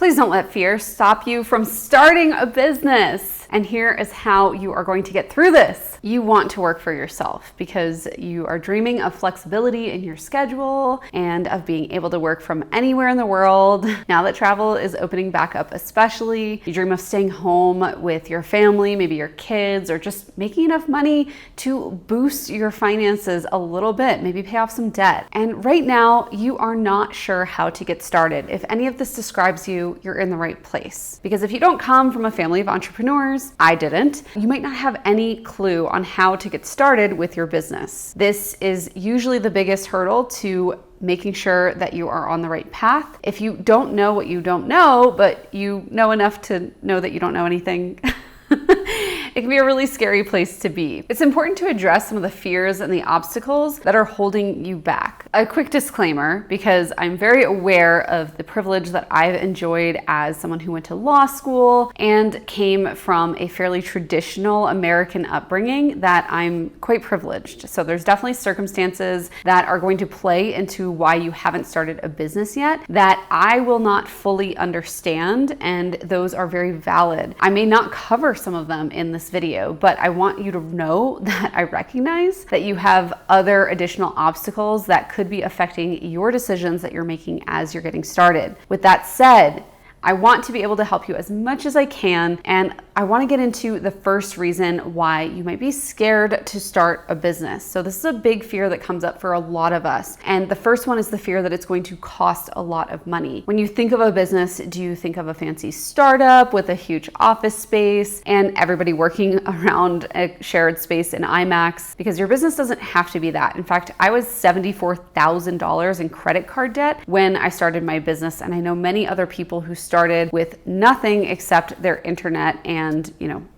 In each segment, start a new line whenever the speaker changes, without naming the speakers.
Please don't let fear stop you from starting a business. And here is how you are going to get through this. You want to work for yourself because you are dreaming of flexibility in your schedule and of being able to work from anywhere in the world. Now that travel is opening back up especially, you dream of staying home with your family, maybe your kids, or just making enough money to boost your finances a little bit, maybe pay off some debt. And right now, you are not sure how to get started. If any of this describes you, you're in the right place. Because if you don't come from a family of entrepreneurs, I didn't, you might not have any clue on how to get started with your business. This is usually the biggest hurdle to making sure that you are on the right path. If you don't know what you don't know, but you know enough to know that you don't know anything, it can be a really scary place to be. It's important to address some of the fears and the obstacles that are holding you back. A quick disclaimer, because I'm very aware of the privilege that I've enjoyed as someone who went to law school and came from a fairly traditional American upbringing, that I'm quite privileged. So there's definitely circumstances that are going to play into why you haven't started a business yet that I will not fully understand, and those are very valid. I may not cover some of them in this video, but I want you to know that I recognize that you have other additional obstacles that could be affecting your decisions that you're making as you're getting started. With that said, I want to be able to help you as much as I can, and I want to get into the first reason why you might be scared to start a business. So this is a big fear that comes up for a lot of us. And the first one is the fear that it's going to cost a lot of money. When you think of a business, do you think of a fancy startup with a huge office space and everybody working around a shared space in IMAX? Because your business doesn't have to be that. In fact, I was $74,000 in credit card debt when I started my business. And I know many other people who started with nothing except their internet and,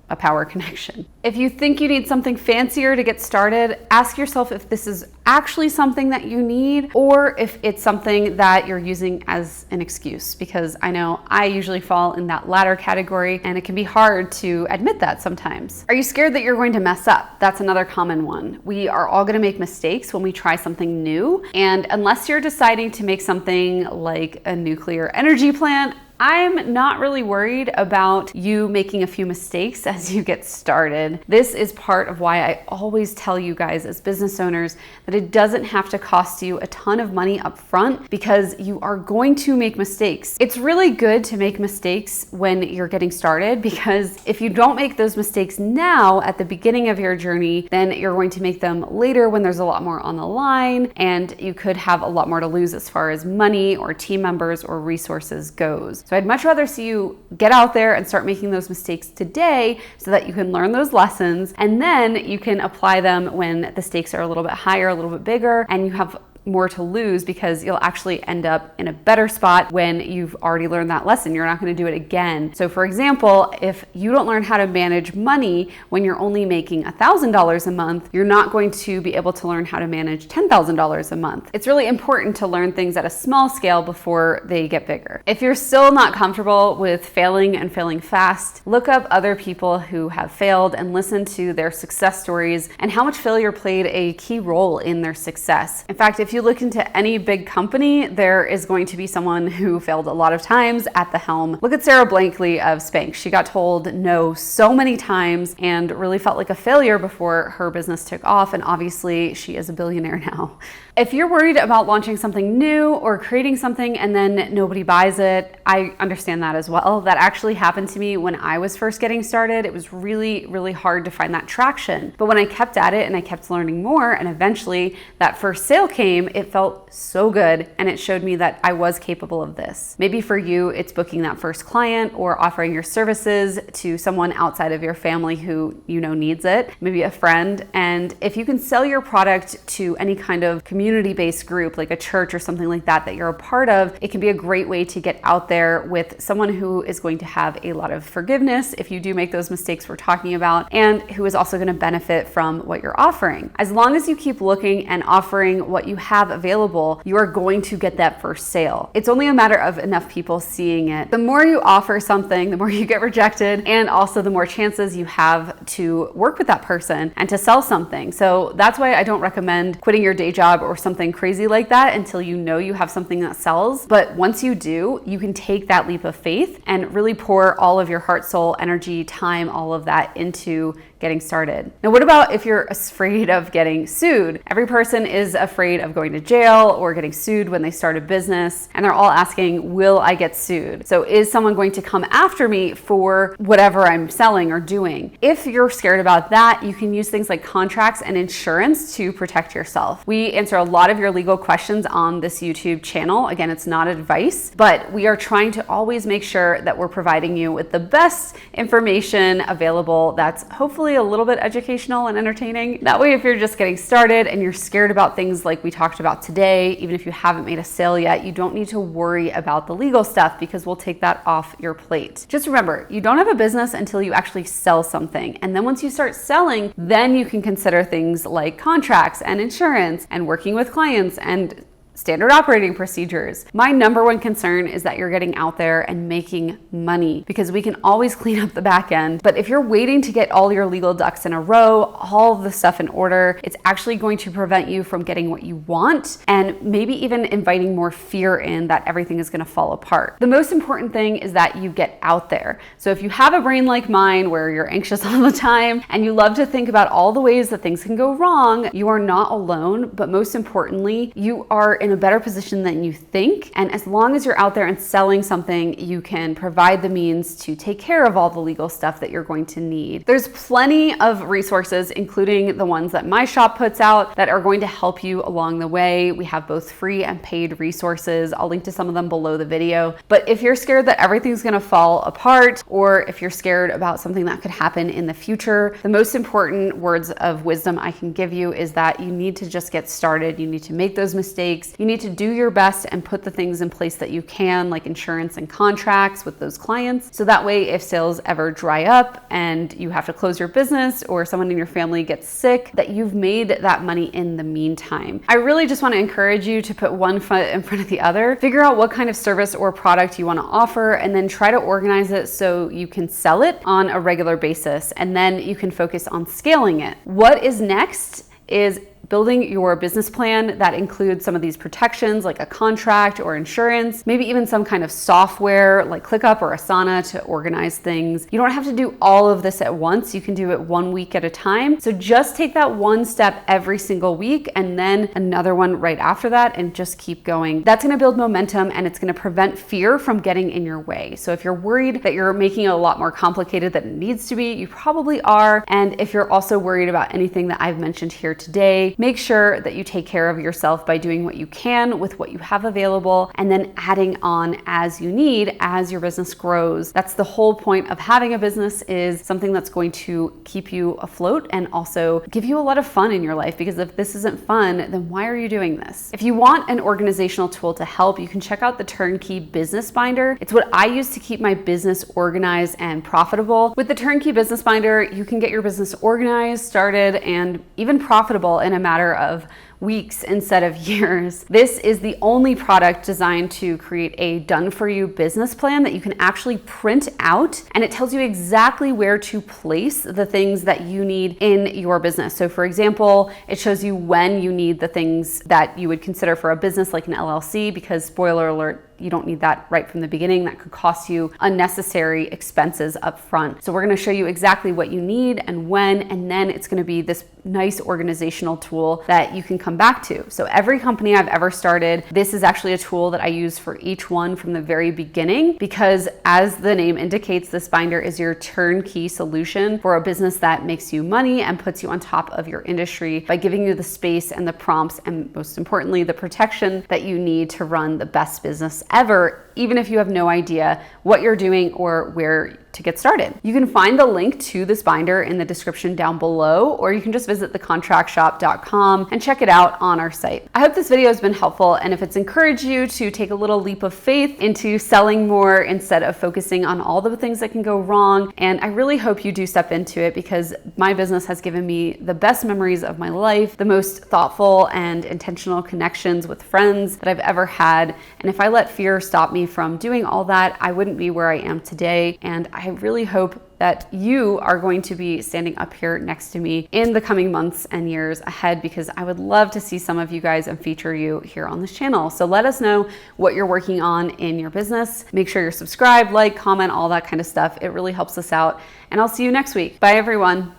a power connection. If you think you need something fancier to get started, ask yourself if this is actually something that you need or if it's something that you're using as an excuse, because I know I usually fall in that latter category and it can be hard to admit that sometimes. Are you scared that you're going to mess up? That's another common one. We are all going to make mistakes when we try something new, and unless you're deciding to make something like a nuclear energy plant, I'm not really worried about you making a few mistakes as you get started. This is part of why I always tell you guys as business owners that it doesn't have to cost you a ton of money up front, because you are going to make mistakes. It's really good to make mistakes when you're getting started, because if you don't make those mistakes now at the beginning of your journey, then you're going to make them later when there's a lot more on the line, and you could have a lot more to lose as far as money or team members or resources goes. So I'd much rather see you get out there and start making those mistakes today so that you can learn those lessons, and then you can apply them when the stakes are a little bit higher, a little bit bigger, and you have more to lose, because you'll actually end up in a better spot when you've already learned that lesson. You're not going to do it again. So for example, if you don't learn how to manage money when you're only making $1,000 a month, you're not going to be able to learn how to manage $10,000 a month. It's really important to learn things at a small scale before they get bigger. If you're still not comfortable with failing and failing fast, look up other people who have failed and listen to their success stories and how much failure played a key role in their success. In fact, if you look into any big company, there is going to be someone who failed a lot of times at the helm. Look at Sarah Blakely of Spanx. She got told no so many times and really felt like a failure before her business took off, and obviously she is a billionaire now. If you're worried about launching something new or creating something and then nobody buys it, I understand that as well. That actually happened to me when I was first getting started. It was really, really hard to find that traction. But when I kept at it and I kept learning more, and eventually that first sale came, it felt so good, and it showed me that I was capable of this. Maybe for you, it's booking that first client or offering your services to someone outside of your family who you know needs it, maybe a friend. And if you can sell your product to any kind of community-based group, like a church or something like that you're a part of, it can be a great way to get out there with someone who is going to have a lot of forgiveness if you do make those mistakes we're talking about, and who is also going to benefit from what you're offering. As long as you keep looking and offering what you have have available, you are going to get that first sale. It's only a matter of enough people seeing it. The more you offer something, the more you get rejected, and also the more chances you have to work with that person and to sell something. So that's why I don't recommend quitting your day job or something crazy like that until you know you have something that sells. But once you do, you can take that leap of faith and really pour all of your heart, soul, energy, time, all of that into getting started. Now, what about if you're afraid of getting sued? Every person is afraid of going to jail or getting sued when they start a business, and they're all asking, will I get sued? So is someone going to come after me for whatever I'm selling or doing? If you're scared about that, you can use things like contracts and insurance to protect yourself. We answer a lot of your legal questions on this YouTube channel. Again, it's not advice, but we are trying to always make sure that we're providing you with the best information available that's hopefully a little bit educational and entertaining. That way, if you're just getting started and you're scared about things like we talked about today, even if you haven't made a sale yet, you don't need to worry about the legal stuff because we'll take that off your plate. Just remember, you don't have a business until you actually sell something. And then once you start selling, then you can consider things like contracts and insurance and working with clients and standard operating procedures. My number one concern is that you're getting out there and making money, because we can always clean up the back end. But if you're waiting to get all your legal ducks in a row, all of the stuff in order, it's actually going to prevent you from getting what you want and maybe even inviting more fear in that everything is going to fall apart. The most important thing is that you get out there. So if you have a brain like mine where you're anxious all the time and you love to think about all the ways that things can go wrong, you are not alone. But most importantly, you are in a better position than you think. And as long as you're out there and selling something, you can provide the means to take care of all the legal stuff that you're going to need. There's plenty of resources, including the ones that my shop puts out, that are going to help you along the way. We have both free and paid resources. I'll link to some of them below the video. But if you're scared that everything's going to fall apart, or if you're scared about something that could happen in the future, the most important words of wisdom I can give you is that you need to just get started. You need to make those mistakes. You need to do your best and put the things in place that you can, like insurance and contracts with those clients. So that way, if sales ever dry up and you have to close your business or someone in your family gets sick, that you've made that money in the meantime. I really just want to encourage you to put one foot in front of the other, figure out what kind of service or product you want to offer, and then try to organize it so you can sell it on a regular basis. And then you can focus on scaling it. What is next is building your business plan that includes some of these protections like a contract or insurance, maybe even some kind of software like ClickUp or Asana to organize things. You don't have to do all of this at once. You can do it 1 week at a time. So just take that one step every single week and then another one right after that and just keep going. That's going to build momentum and it's going to prevent fear from getting in your way. So if you're worried that you're making it a lot more complicated than it needs to be, you probably are. And if you're also worried about anything that I've mentioned here today, make sure that you take care of yourself by doing what you can with what you have available and then adding on as you need as your business grows. That's the whole point of having a business, is something that's going to keep you afloat and also give you a lot of fun in your life, because if this isn't fun, then why are you doing this? If you want an organizational tool to help, you can check out the Turnkey Business Binder. It's what I use to keep my business organized and profitable. With the Turnkey Business Binder, you can get your business organized, started, and even profitable in a matter of weeks instead of years. This is the only product designed to create a done-for-you business plan that you can actually print out, and it tells you exactly where to place the things that you need in your business. So for example, it shows you when you need the things that you would consider for a business like an LLC, because spoiler alert, you don't need that right from the beginning. That could cost you unnecessary expenses up front. So we're going to show you exactly what you need and when, and then it's going to be this nice organizational tool that you can come back to. So every company I've ever started, this is actually a tool that I use for each one from the very beginning, because as the name indicates, this binder is your turnkey solution for a business that makes you money and puts you on top of your industry by giving you the space and the prompts and, most importantly, the protection that you need to run the best business ever, even if you have no idea what you're doing or where to get started. You can find the link to this binder in the description down below, or you can just visit thecontractshop.com and check it out on our site. I hope this video has been helpful, and if it's encouraged you to take a little leap of faith into selling more instead of focusing on all the things that can go wrong. And I really hope you do step into it, because my business has given me the best memories of my life, the most thoughtful and intentional connections with friends that I've ever had. And if I let fear stop me from doing all that, I wouldn't be where I am today. And I really hope that you are going to be standing up here next to me in the coming months and years ahead, because I would love to see some of you guys and feature you here on this channel. So let us know what you're working on in your business. Make sure you're subscribed, like, comment, all that kind of stuff. It really helps us out. And I'll see you next week. Bye, everyone.